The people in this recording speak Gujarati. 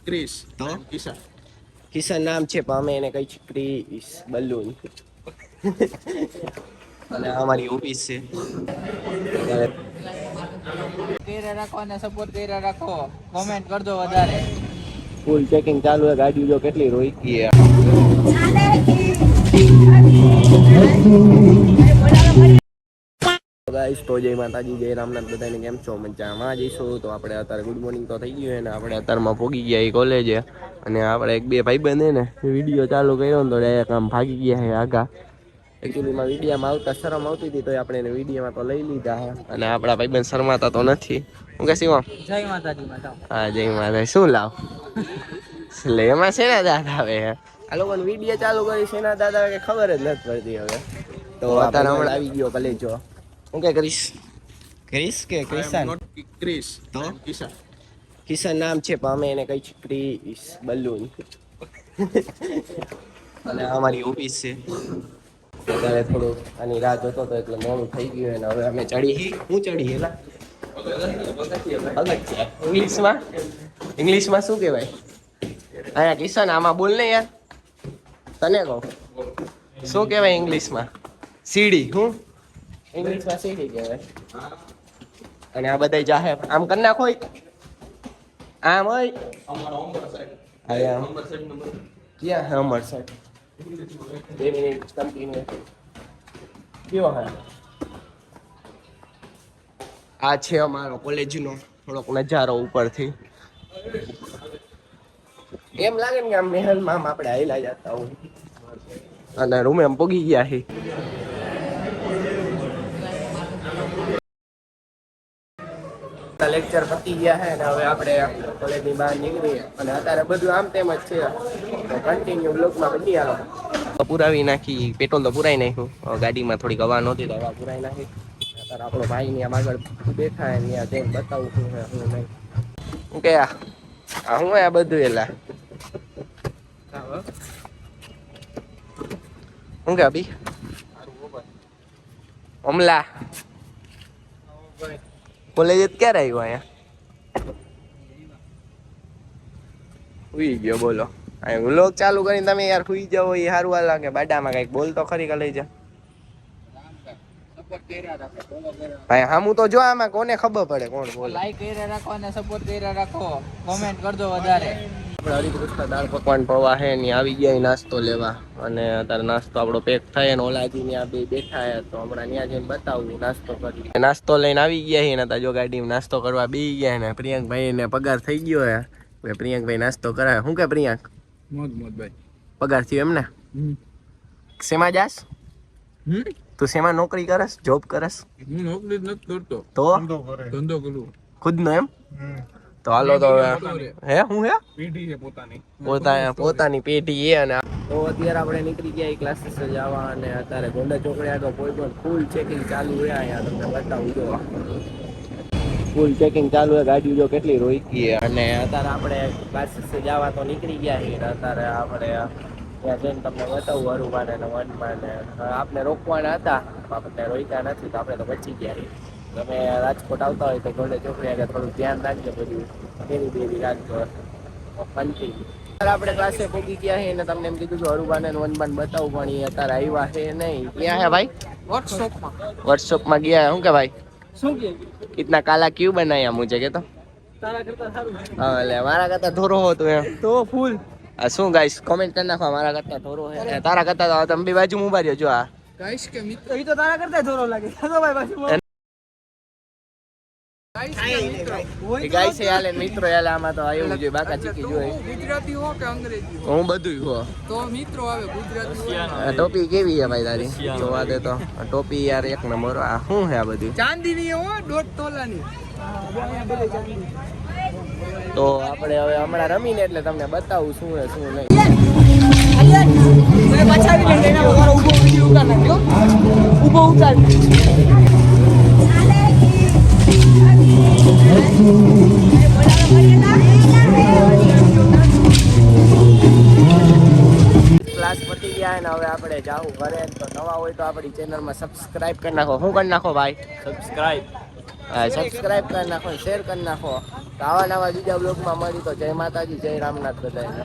ક્રિસ તો કિશન કિશન નામ છે પણ અમે એને કહી છે ક્રિસ બલૂન. અને આ અમારી ઓફિસ છે. કેરે રાખો અને સપોર્ટ કેરે રાખો, કોમેન્ટ કરજો વધારે. ફૂલ ચેકિંગ ચાલુ છે, ગાડી જો કેટલી રોકી છે. ગાઈસ તો જય માતાજી, જય રામનાથ, બધાને કેમ છો? મજામાં જઈશું. તો આપણે અત્યારે ગુડ મોર્નિંગ તો થઈ ગયું ને આપણે અત્યારમાં પોગી ગયા એ કોલેજે. અને આપણે એક બે ભાઈ બંધ ને વિડીયો ચાલુ કર્યો ને તો ડાયરેક્ટ આમ ભાગી ગયા છે આગા. એકચ્યુઅલીમાં વિડીયોમાં આવતા શરમ આવતી હતી તો આપણે એને વિડીયોમાં તો લઈ લીધા છે. અને આપણા ભાઈ બંધ શરમાતા તો નથી. હું કે શિવમ? જય માતાજી માતા. હા જય માતાજી. શું લાવ એટલે એમાં શેના દાદા આવે છે? આ લોકોને વિડીયો ચાલુ કરી શેના દાદા આવે કે ખબર જ નથી પડતી હવે. તો અત્યારે હમણાં આવી ગયો ભલે જો. હું કે કરીશ? ક્રિસ કે કિશન? ક્રિસ તો કિશન કિશન નામ છે પણ અમે એને કહી છે ક્રિસ બલૂન. અને આ અમારી ઓફિસ છે. અત્યારે થોડું આની રાહ જોતો હતો એટલે મોડું થઈ ગયું અને હવે અમે ચડી. હું ચડી એલા અલગ છે. ઇંગ્લિશમાં શું કહેવાય? અહીંયા કિશન આમાં બોલ ને યાર, તને કહું શું કહેવાય ઇંગ્લિશમાં? સીડી. હું ઇંગ્લિશમાં સીડી કહેવાય. અને આ બધા જાહે આમ કરી નાખો આમ હોય. ક્યાં હે અમર સાહેબ? 2 મિનિટ કન્ટિન્યુ. કેવો હે? આ છે અમારો કોલેજનો થોડોક નજારો ઉપરથી. એમ લાગે ને કે આમ મહેલમાં આમ આપણે હાઈલા જતા હોય. અને રૂમે એમ પોગી ગયા છે. લેક્ચર પતી ગયા છે અને હવે આપણે કોલેજની બહાર નીકળીએ. અને અત્યારે બધું આમ તેમ જ છે. કન્ટિન્યુ બ્લોકમાં બધી આવો પુરાવી નાખી. પેટ્રોલ તો પુરાઈ નાખ્યું. ગાડીમાં થોડીક હવા નહોતી તો હવા પુરાઈ નાખી. અત્યારે આપણો ભાઈ ની આમ આગળ બેઠા હે ત્યાં જઈને બતાવું શું હે શું નહીં. હું કે આ હું આ બધું એલા હું કે અભી અમલા કોલેજ ક્યારે આવ્યો? અહીંયા સુઈ ગયો. બોલો વ્લોગ ચાલુ કરીને તમે યાર સુઈ જાવ એ સારું હાલ લાગે. બાડામાં કઈક બોલ તો ખરી કે લઈ જા ભાઈ. હામું તો જો આમાં કોને ખબર પડે કોણ બોલે. લાઈક કેરે રાખો અને સપોર્ટ કેરે રાખો, કોમેન્ટ કરજો વધારે. આપણે હરિકૃષ્ણ દાળ પકવાન પૌવા હે ને આવી ગયા નાસ્તો લેવા. અને અત્યારે નાસ્તો આપણો પેક થાય ને ઓલાજી ત્યાં બે બેઠા હે તો હમણાં ત્યાં જઈને બતાવું નાસ્તો કરી. નાસ્તો લઈને આવી ગયા છે ને જો ગાડીમાં નાસ્તો કરવા બેસી ગયા ને પ્રિયંકભાઈ ને પગાર થઈ ગયો હે. પ્રિયંકભાઈ નાસ્તો કરાવે. શું કે પ્રિયંક? મોજ ભાઈ પગાર થયો એમ ને? શેમાં જાસ તું? શેમાં નોકરી કરસ? જોબ કરસ? હું નોકરી જ નથી કરતો તો ધંધો કરું ખુદનો એમ? તો હાલો તો હે હું હે પેઢી છે પોતાની પોતાની પેઢી એ. અને તો અત્યારે આપણે નીકળી ગયા ક્લાસીસ જવા. અને અત્યારે ગોંડા ચોકડી આગળ કોઈ પણ ફૂલ ચેકિંગ ચાલુ છે. અહીંયા તમને બતાવું જો ફૂલ ચેકિંગ ચાલુ છે. ગાડી જો કેટલી રોકી છે. અને અત્યારે આપણે ક્લાસીસ જવા તો નીકળી ગયા છીએ. અત્યારે આપણે ત્યાં જઈને તમને બતાવું હરુમાને ને વનમાને. આપણે રોકવાના હતા આપણે રોક્યા નથી તો આપણે તો બચી ગયા છીએ. તમે રાજકોટ આવતા હોય તો ગોંડા ચોકડી આગળ થોડું ધ્યાન રાખજો. બધું બેરી રાખજો. આપણે ક્લાસે પહોંચી ગયા છે ને તમને એમ કીધું કે હરુબાને વનબાન બતાવું પણ એ અત્યારે આવ્યા છે નહીં. ક્યાં હે ભાઈ? વર્કશોપમાં ગયા. શું કે ભાઈ? શું કે इतना काला क्यों बनाया मुझे के तो? તારા કરતા સારું હા એટલે મારા કરતા થોરો હતો એમ તો ફૂલ. આ શું ગાઈસ કોમેન્ટ કરી નાખો. મારા કરતા થોરો છે તારા કરતા તો તમે બી બાજુ ઉભા રહ્યો જો. આ ગાઈસ કે મિત્ર એ તો તારા કરતા થોડો લાગે. ચાલો ભાઈ પાછું ગાઈસ હાલે મિત્રો હાલે. આમાં તો એવું જોઈએ બાકા ચીકી જોઈએ. ગુજરાતી હો કે અંગ્રેજી હો? હું બધું હો. તો મિત્રો આવે ગુજરાતી આ ટોપી કેવી છે ભાઈ તારી? જોવા દે તો ટોપી યાર એક નંબર. આ શું છે આ બધું? ચાંદીની હો 1.5 તોલાની. તો આપણે હવે હમણાં રમીને એટલે તમને બતાવું શું છે શું નહીં. ઉભો ઉતાર ક્લાસ પતી ગયા ને હવે આપણે જાવું ઘરે. તો નવા હોય તો આપણી ચેનલમાં સબસ્ક્રાઇબ કરી નાખો. શું કરી નાખો ભાઈ? સબસ્ક્રાઇબ. સબસ્ક્રાઇબ કરી નાખો, શેર કરી નાખો. તો આવા નવા બીજા બ્લોગમાં મળી. તો જય માતાજી, જય રામનાથ બધાને.